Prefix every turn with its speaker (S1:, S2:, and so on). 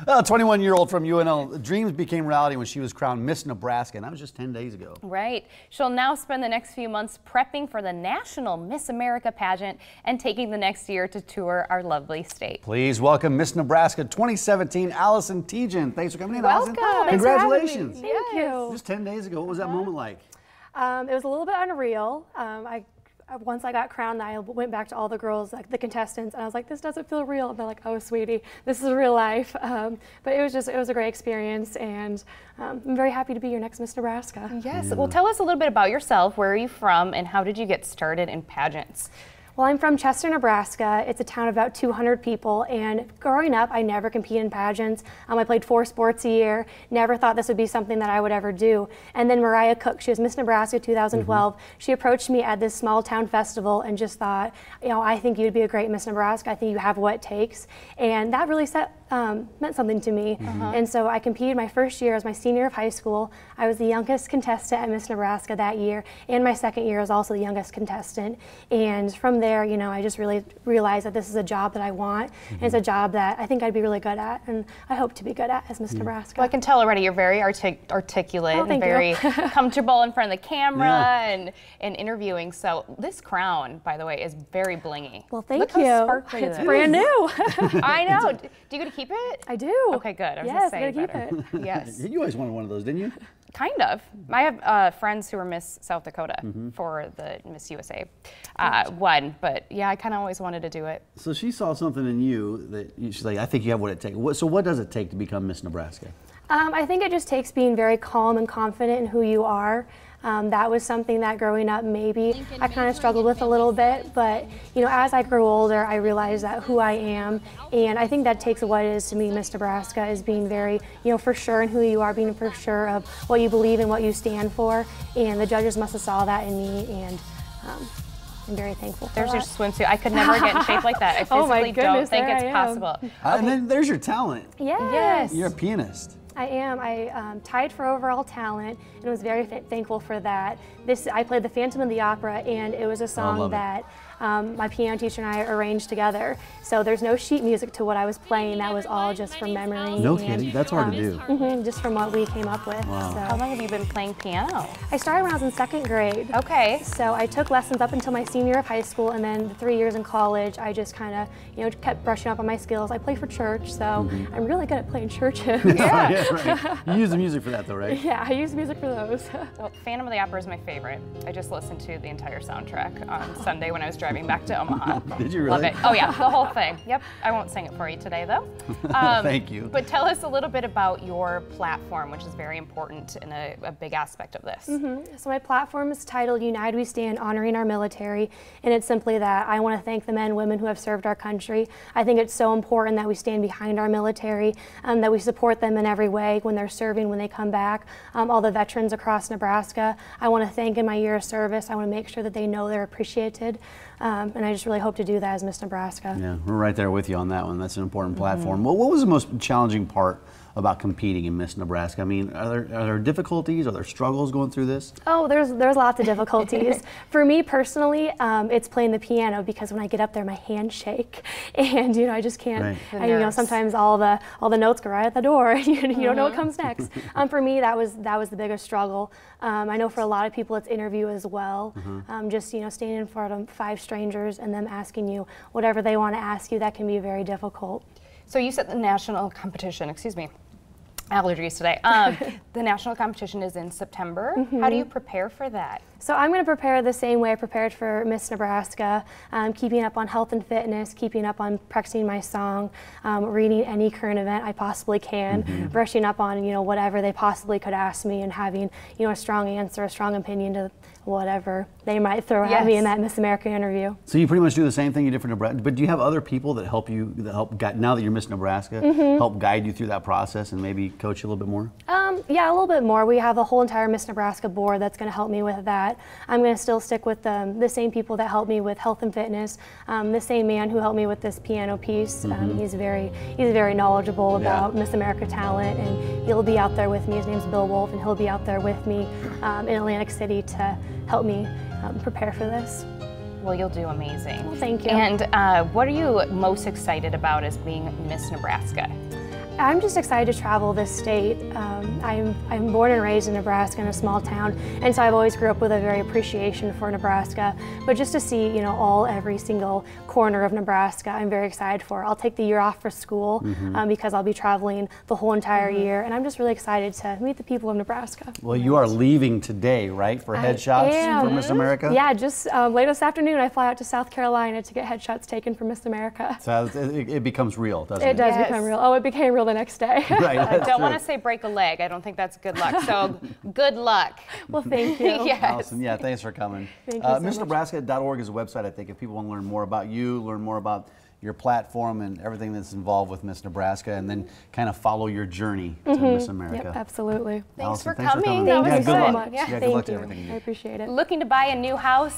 S1: Well, a 21-year-old from UNL, dreams became reality when she was crowned Miss Nebraska, and that was just 10 days ago.
S2: Right. She'll now spend the next few months prepping for the National Miss America pageant and taking the next year to tour our lovely state.
S1: Please welcome Miss Nebraska 2017, Allison Tietjen. Thanks for coming in, Allison.
S2: Welcome.
S1: Congratulations.
S3: Thank you.
S1: Just 10 days ago, what was that moment like?
S3: It was a little bit unreal. Once I got crowned, I went back to all the girls, like the contestants, and I was like, this doesn't feel real. And they're like, oh, sweetie, this is real life. But it was a great experience, and I'm very happy to be your next Miss Nebraska.
S2: Yes. Well, tell us a little bit about yourself. Where are you from, and how did you get started in pageants?
S3: Well, I'm from Chester, Nebraska. It's a town of about 200 people, and growing up, I never competed in pageants. I played 4 sports a year, never thought this would be something that I would ever do. And then Mariah Cook, she was Miss Nebraska 2012, she approached me at this small town festival and just thought, you know, I think you'd be a great Miss Nebraska. I think you have what it takes. And that really meant something to me. And so I competed my first year as my senior of high school. I was the youngest contestant at Miss Nebraska that year, and my second year was also the youngest contestant. And from there, you know, I just really realized that this is a job that I want, and it's a job that I think I'd be really good at, and I hope to be good at as Miss Nebraska.
S2: Well, I can tell already you're very articulate and very comfortable in front of the camera and interviewing. So this crown, by the way, is very blingy.
S3: Well, thank
S2: Look
S3: you.
S2: How sparkly
S3: it's
S2: it is.
S3: brand new.
S2: I know. Do you get to keep it?
S3: I do.
S2: Okay, good. I was
S3: yes,
S2: gonna say
S3: I'm gonna keep it.
S2: Yes.
S1: You always wanted one of those, didn't you?
S2: Kind of. I have friends who were Miss South Dakota for the Miss USA one, but yeah, I kind of always wanted to do it.
S1: So she saw something in you that she's like, I think you have what it takes. So what does it take to become Miss Nebraska?
S3: I think it just takes being very calm and confident in who you are. That was something that growing up maybe I kind of struggled with a little bit, but you know, as I grew older, I realized that who I am, and I think that takes what it is to me Miss Nebraska is being very, you know, for sure in who you are, being for sure of what you believe and what you stand for, and the judges must have saw that in me, and I'm very thankful for
S2: There's
S3: that.
S2: your swimsuit. I could never get in shape like that. I physically
S3: Oh my goodness,
S2: don't think
S3: there
S2: it's
S3: I am.
S2: possible.
S1: And then there's your talent.
S3: Yes.
S1: You're a pianist.
S3: I am. I tied for overall talent and was very thankful for that. I played the Phantom of the Opera, and it was a song that my piano teacher and I arranged together. So there's no sheet music to what I was playing. That was all just from memory.
S1: No kidding. That's hard to do.
S3: Just from what we came up with.
S1: Wow.
S3: So.
S2: How long have you been playing piano?
S3: I started when I was in 2nd grade.
S2: Okay.
S3: So I took lessons up until my senior of high school, and then the 3 years in college, I just kind of, you know, kept brushing up on my skills. I play for church, so I'm really good at playing church hymns.
S1: Yeah, right. You use the music for that though, right?
S3: Yeah, I use music for those.
S2: Well, Phantom of the Opera is my favorite. I just listened to the entire soundtrack on Sunday when I was driving back to Omaha.
S1: Did you really?
S2: Love it. Oh yeah, the whole thing. Yep. I won't sing it for you today though.
S1: Thank you.
S2: But tell us a little bit about your platform, which is very important and a big aspect of this.
S3: So my platform is titled United We Stand, Honoring Our Military, and it's simply that I want to thank the men and women who have served our country. I think it's so important that we stand behind our military, that we support them in every way when they're serving, when they come back. All the veterans across Nebraska, I want to thank in my year of service. I want to make sure that they know they're appreciated, and I just really hope to do that as Miss Nebraska.
S1: Yeah, we're right there with you on that one. That's an important platform. Well, what was the most challenging part about competing in Miss Nebraska? I mean, are there difficulties? Are there struggles going through this?
S3: Oh, there's lots of difficulties. For me personally, it's playing the piano, because when I get up there, my hands shake, and you know, I just can't.
S1: Right.
S3: You know, sometimes all the notes go right at the door, and you don't know what comes next. For me, that was the biggest struggle. I know for a lot of people, it's interview as well. Just, you know, standing in front of 5 strangers and them asking you whatever they want to ask you, that can be very difficult.
S2: So you said the national competition, excuse me, allergies today. The national competition is in September. How do you prepare for that?
S3: So I'm going to prepare the same way I prepared for Miss Nebraska, keeping up on health and fitness, keeping up on practicing my song, reading any current event I possibly can, brushing up on, you know, whatever they possibly could ask me, and having, you know, a strong answer, a strong opinion to whatever they might throw at me in that Miss America interview.
S1: So you pretty much do the same thing you did for Nebraska, but do you have other people that help you, now that you're Miss Nebraska, help guide you through that process and maybe coach you a little bit more?
S3: Yeah, a little bit more. We have a whole entire Miss Nebraska board that's going to help me with that. I'm going to still stick with the same people that helped me with health and fitness. The same man who helped me with this piano piece. He's very knowledgeable about Miss America talent, and he'll be out there with me. His name's Bill Wolf, and he'll be out there with me in Atlantic City to help me prepare for this.
S2: Well, you'll do amazing.
S3: Well, thank you.
S2: And what are you most excited about as being Miss Nebraska?
S3: I'm just excited to travel this state. I'm born and raised in Nebraska in a small town, and so I've always grew up with a very appreciation for Nebraska. But just to see, every single corner of Nebraska, I'm very excited for. I'll take the year off for school because I'll be traveling the whole entire year, and I'm just really excited to meet the people of Nebraska.
S1: Well, you are leaving today, right, for headshots for Miss America?
S3: Yeah, just later this afternoon I fly out to South Carolina to get headshots taken for Miss America.
S1: So it becomes real, doesn't it?
S3: It does become real. Oh, it became real the next day.
S1: Right,
S2: I don't want to say break a leg. I don't think that's good luck. So good luck.
S3: Well, thank you.
S2: Yes.
S1: Allison, yeah, thanks for coming.
S3: Thank you so much.
S1: MissNebraska.org is a website, I think, if people want to learn more about you, learn more about your platform and everything that's involved with Miss Nebraska, and then kind of follow your journey to Miss America.
S3: Yep, absolutely.
S2: Thanks
S1: Allison,
S2: for coming.
S3: Thank you
S1: good
S3: so
S1: luck.
S3: much.
S1: Yeah, good
S3: Thank
S1: luck to
S3: you.
S1: everything you do.
S3: I appreciate it.
S2: Looking to buy a new house?